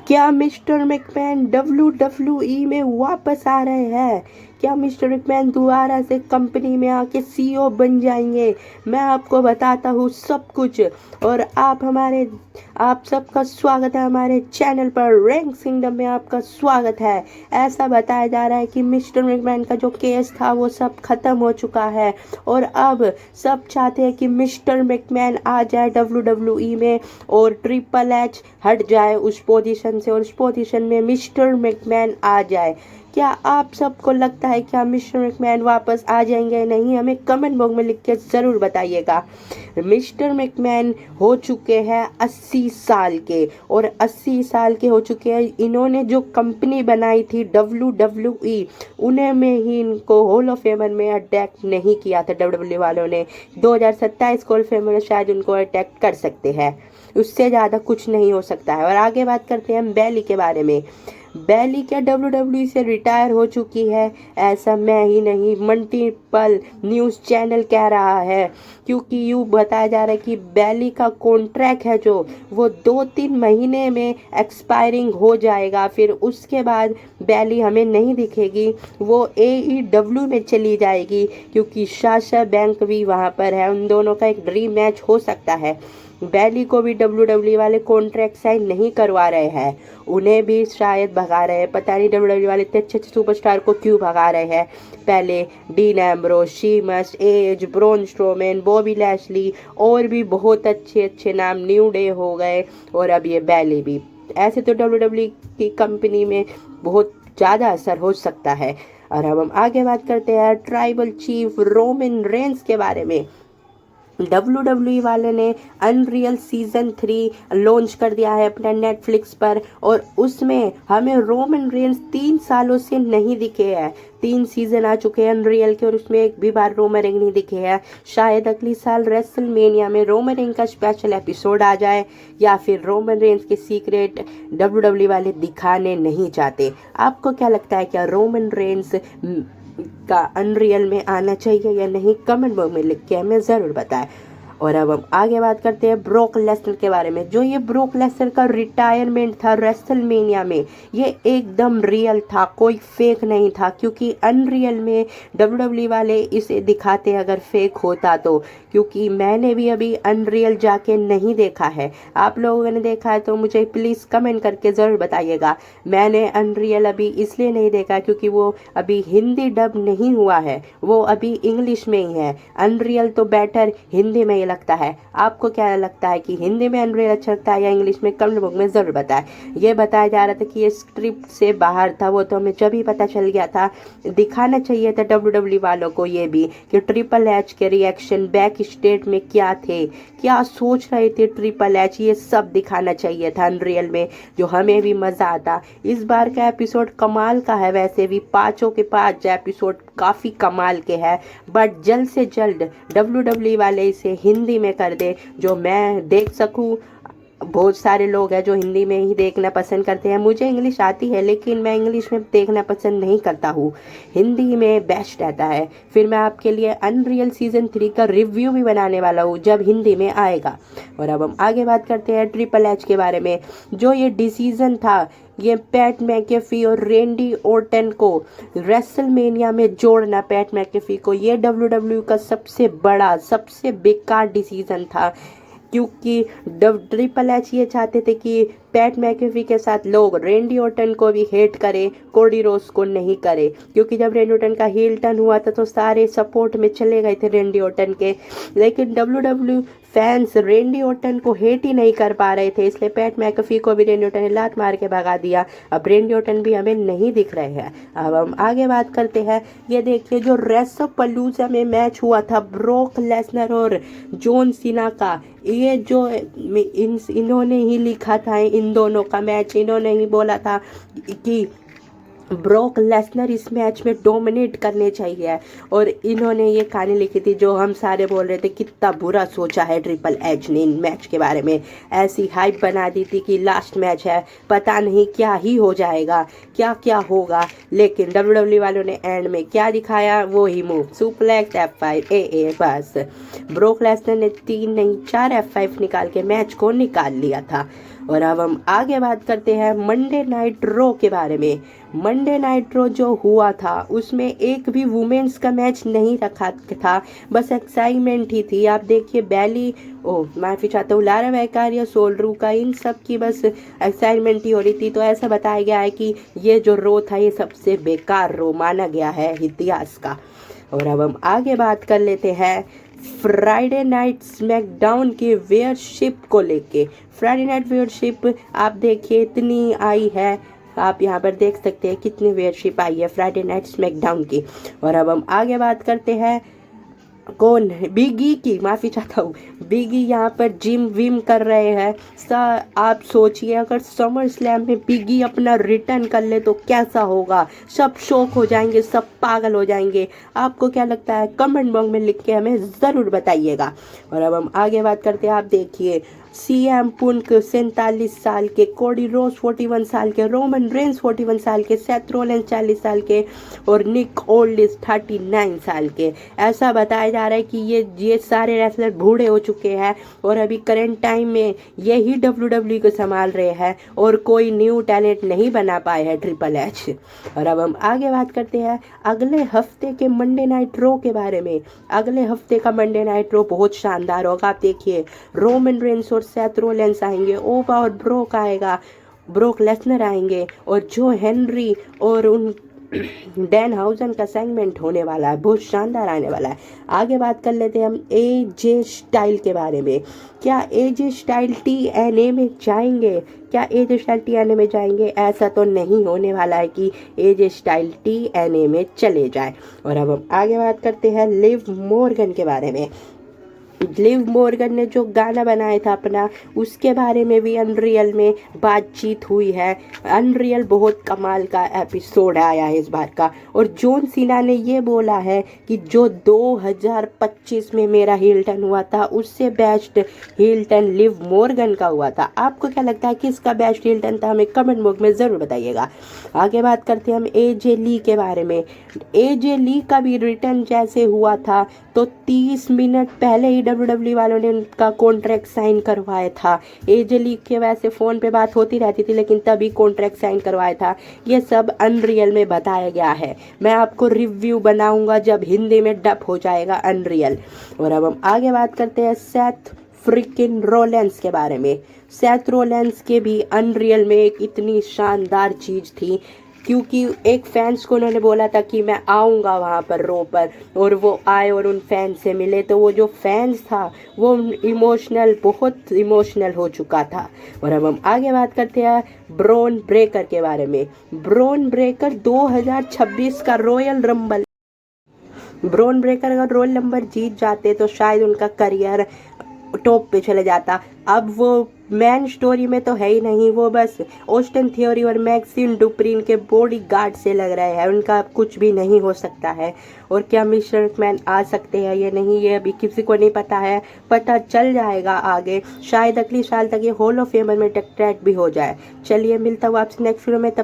क्या mister McMahon WWE में वापस आ रहे हैं? क्या मिस्टर मैकमैन दोबारा से कंपनी में आके CEO बन जाएंगे? मैं आपको बताता हूँ सब कुछ। और आप सबका स्वागत है हमारे चैनल पर। रैंक किंगडम में आपका स्वागत है। ऐसा बताया जा रहा है कि मिस्टर मैकमैन का जो केस था वो सब खत्म हो चुका है और अब सब चाहते हैं कि मिस्टर मैकमैन आ जाए WWE में और ट्रिपल एच हट जाए उस पोजीशन से और उस पोजीशन में मिस्टर मैकमैन आ जाए। क्या आप सबको लगता है क्या मिस्टर मैकमैन वापस आ जाएंगे या नहीं? हमें कमेंट बॉक्स में लिख के ज़रूर बताइएगा। मिस्टर मैकमैन हो चुके हैं 80 साल के और 80 साल के हो चुके हैं। इन्होंने जो कंपनी बनाई थी WWE, उन्हें में ही इनको हॉल ऑफ फेमर में अटैक नहीं किया था WWE वालों ने। 2027 को हॉल ऑफ फेमर में शायद उनको अटैक कर सकते हैं, उससे ज़्यादा कुछ नहीं हो सकता है। और आगे बात करते हैं हम बैली के बारे में। बैली क्या WWE से रिटायर हो चुकी है? ऐसा मैं ही नहीं, मल्टीपल न्यूज़ चैनल कह रहा है, क्योंकि यूँ बताया जा रहा है कि बैली का कॉन्ट्रैक्ट है जो वो 2-3 महीने में एक्सपायरिंग हो जाएगा। फिर उसके बाद बैली हमें नहीं दिखेगी, वो AEW में चली जाएगी, क्योंकि साशा बैंक भी वहाँ पर है। उन दोनों का एक ड्रीम मैच हो सकता है। बैली को भी WWE वाले कॉन्ट्रैक्ट साइन नहीं करवा रहे हैं, उन्हें भी शायद भगा रहे हैं। पता नहीं WWE वाले इतने अच्छे सुपरस्टार को क्यों भगा रहे हैं। पहले Dean Ambrose, Sheamus, Edge, Braun Strowman, Bobby Lashley और भी बहुत अच्छे अच्छे नाम, न्यू डे हो गए और अब ये बैली भी। ऐसे तो WWE की कंपनी में बहुत ज़्यादा असर हो सकता है। और अब हम आगे बात करते हैं ट्राइबल चीफ रोमन रेंस के बारे में। WWE वाले ने अनरियल सीजन 3 लॉन्च कर दिया है अपने नेटफ्लिक्स पर और उसमें हमें रोमन रेंस 3 सालों से नहीं दिखे हैं। 3 सीजन आ चुके हैं अनरियल के और उसमें एक भी बार रोमन रेंस नहीं दिखे हैं। शायद अगली साल रेसलमेनिया में रोमन रेंस का स्पेशल एपिसोड आ जाए, या फिर रोमन रेंस के सीक्रेट WWE वाले दिखाने नहीं चाहते। आपको क्या लगता है, क्या रोमन रेंस का अनरियल में आना चाहिए या नहीं? कमेंट बॉक्स में लिख के हमें ज़रूर बताएं। और अब हम आगे बात करते हैं ब्रोक लेसनर के बारे में। जो ये ब्रोक लेसनर का रिटायरमेंट था रेसलमेनिया में, ये एकदम रियल था, कोई फेक नहीं था, क्योंकि अनरियल में WWE वाले इसे दिखाते अगर फेक होता तो। क्योंकि मैंने भी अभी अनरियल जाके नहीं देखा है, आप लोगों ने देखा है तो मुझे प्लीज़ कमेंट करके ज़रूर बताइएगा। मैंने अनरियल अभी इसलिए नहीं देखा क्योंकि वो अभी हिंदी डब नहीं हुआ है, वो अभी इंग्लिश में ही है। अनरियल तो बेटर हिंदी में ही लगता है। आपको क्या लगता है कि हिंदी में अनरियल अच्छा लगता है या इंग्लिश में? कमेंट बॉक्स में ज़रूर बताएं। ये बताया जा रहा था कि ये स्क्रिप्ट से बाहर था, वो तो हमें जब ही पता चल गया था। दिखाना चाहिए था WWE वालों को ये भी कि ट्रिपल एच के रिएक्शन बैक स्टेट में क्या थे, क्या सोच रहे थे ट्रिपल एच, ये सब दिखाना चाहिए था अनरियल में, जो हमें भी मज़ा आता। इस बार का एपिसोड कमाल का है, वैसे भी 5 के 5 एपिसोड काफ़ी कमाल के हैं, बट जल्द से जल्द WWE वाले इसे हिंदी में कर दे जो मैं देख सकूं। बहुत सारे लोग हैं जो हिंदी में ही देखना पसंद करते हैं। मुझे इंग्लिश आती है लेकिन मैं इंग्लिश में देखना पसंद नहीं करता हूँ, हिंदी में बेस्ट रहता है। फिर मैं आपके लिए अनरियल सीजन 3 का रिव्यू भी बनाने वाला हूँ जब हिंदी में आएगा। और अब हम आगे बात करते हैं ट्रिपल एच के बारे में। जो ये डिसीजन था, ये पैट मैकेफी और रेंडी ओर्टन को रेसलमेनिया में जोड़ना, पैट मैकेफी को, ये WWE का सबसे बड़ा सबसे बेकार डिसीजन था। क्योंकि ट्रिपल एच ये चाहते थे कि पैट मैकेफी के साथ लोग रेंडी ओर्टन को भी हेट करे, कोडी रोड्स को नहीं करे। क्योंकि जब रेंडी ओर्टन का हील टर्न हुआ था तो सारे सपोर्ट में चले गए थे रेंडी ओर्टन के, लेकिन WWE फैंस रेंडी ओर्टन को हेट ही नहीं कर पा रहे थे, इसलिए पैट मैकेफी को भी रेंडी ओर्टन ने लात मार के भगा दिया। अब रेंडी ओर्टन भी हमें नहीं दिख रहे हैं। अब हम आगे बात करते हैं। ये देखिए जो रेसलपलूजा में मैच हुआ था ब्रोक लेसनर और जॉन सीना का, ये जो इन्होंने ही लिखा था इन दोनों का मैच, इन्होंने ही बोला था कि ब्रोक लेसनर इस मैच में डोमिनेट करने चाहिए, और इन्होंने ये कहानी लिखी थी जो हम सारे बोल रहे थे कितना बुरा सोचा है ट्रिपल एच ने इन मैच के बारे में। ऐसी हाइप बना दी थी कि लास्ट मैच है, पता नहीं क्या ही हो जाएगा, क्या क्या होगा। लेकिन WWE वालों ने एंड में क्या दिखाया, वो ही मूव, सुप्लेक्स F5 AA, बस ब्रोक लेसनर ने 3 नहीं 4 F5 निकाल के मैच को निकाल लिया था। और अब हम आगे बात करते हैं मंडे नाइट रो के बारे में। मंडे नाइट रो जो हुआ था उसमें एक भी वुमेन्स का मैच नहीं रखा था, बस एक्साइटमेंट ही थी। आप देखिए बैली, माफ़ी चाहता हूँ, लारा वैकारिया, सोल्रू का, इन सब की बस एक्साइटमेंट ही हो रही थी। तो ऐसा बताया गया है कि ये जो रो था ये सबसे बेकार रो माना गया है इतिहास का। और अब हम आगे बात कर लेते हैं फ्राइडे नाइट स्मैकडाउन की वेयरशिप को लेके। फ्राइडे नाइट वेयरशिप आप देखिए इतनी आई है, आप यहाँ पर देख सकते हैं कितनी वेयरशिप आई है फ्राइडे नाइट स्मैकडाउन की। और अब हम आगे बात करते हैं कौन, बिगी की, माफ़ी चाहता हूँ, बिगी यहाँ पर जिम विम कर रहे हैं। आप सोचिए अगर समर स्लैम में बिगी अपना रिटर्न कर ले तो कैसा होगा, सब शौक हो जाएंगे, सब पागल हो जाएंगे। आपको क्या लगता है कमेंट बॉक्स में लिख के हमें ज़रूर बताइएगा। और अब हम आगे बात करते हैं, आप देखिए CM पुंक 47 साल के, कोडी रोज 41 साल के, रोमन रेंस 41 साल के, सेथ रोलेंस 40 साल के और निक ओल्डिस 39 साल के। ऐसा बताया जा रहा है कि ये सारे रेसलर बूढ़े हो चुके हैं और अभी करंट टाइम में यही WWE को संभाल रहे हैं और कोई न्यू टैलेंट नहीं बना पाए हैं ट्रिपल एच। और अब हम आगे बात करते हैं अगले हफ्ते के मंडे नाइट रो के बारे में। अगले हफ्ते का मंडे नाइट रो बहुत शानदार होगा। आप देखिए रोमन रेंस और सेथ रोलेंस आएंगे, ओवा और ब्रोक आएगा, ब्रोक लेसनर आएंगे और जो हेनरी और उन डैन हाउजन का सेगमेंट होने वाला है, बहुत शानदार आने वाला है। आगे बात कर लेते हैं हम AJ स्टाइल के बारे में। क्या AJ स्टाइल TNA में जाएंगे? क्या AJ स्टाइल TNA में जाएंगे? ऐसा तो नहीं होने वाला है कि AJ स्टाइल TNA में चले जाए। और अब हम आगे बात करते हैं लिव मॉर्गन के बारे में। लिव मॉर्गन ने जो गाना बनाया था अपना, उसके बारे में भी अनरियल में बातचीत हुई है। अनरियल बहुत कमाल का एपिसोड आया है इस बार का। और जॉन सीना ने ये बोला है कि जो 2025 में मेरा हील टर्न हुआ था उससे best heel turn Liv Morgan का हुआ था। आपको क्या लगता है किसका बेस्ट हील टर्न था? हमें कमेंट बॉक्स में ज़रूर बताइएगा। आगे बात करते हैं हम AJ ली के बारे में। AJ ली का भी रिटर्न जैसे हुआ था तो 30 मिनट पहले ही WWE वालों ने उनका कॉन्ट्रैक्ट साइन करवाया था। AJ ली के वैसे फ़ोन पे बात होती रहती थी लेकिन तभी कॉन्ट्रैक्ट साइन करवाया था। ये सब अनरियल में बताया गया है। मैं आपको रिव्यू बनाऊंगा जब हिंदी में डब हो जाएगा अनरियल। और अब हम आगे बात करते हैं सेथ फ्रिकिन रोलेंस के बारे में। सेथ रोलेंस के भी अनरियल में एक इतनी शानदार चीज़ थी क्योंकि एक फैंस को उन्होंने बोला था कि मैं आऊँगा वहाँ पर रो पर, और वो आए और उन फैंस से मिले तो वो जो फैंस था वो बहुत इमोशनल हो चुका था। और अब हम आगे बात करते हैं ब्रॉन ब्रेकर के बारे में। ब्रॉन ब्रेकर 2026 का रॉयल रंबल, ब्रॉन ब्रेकर अगर रॉयल नंबर जीत जाते तो शायद उनका करियर टॉप पे चले जाता। अब वो मैन स्टोरी में तो है ही नहीं, वो बस ऑस्टिन थियोरी और मैक्सिम डुप्रीन के बॉडी गार्ड से लग रहे हैं। उनका अब कुछ भी नहीं हो सकता है। और क्या मिस्टर मैकमैन आ सकते हैं ये नहीं, ये अभी किसी को नहीं पता है, पता चल जाएगा आगे। शायद अगले साल तक ये हॉल ऑफ फेमर में टैग भी हो जाए। चलिए मिलता हूँ आपसे नेक्स्ट वीडियो में, तब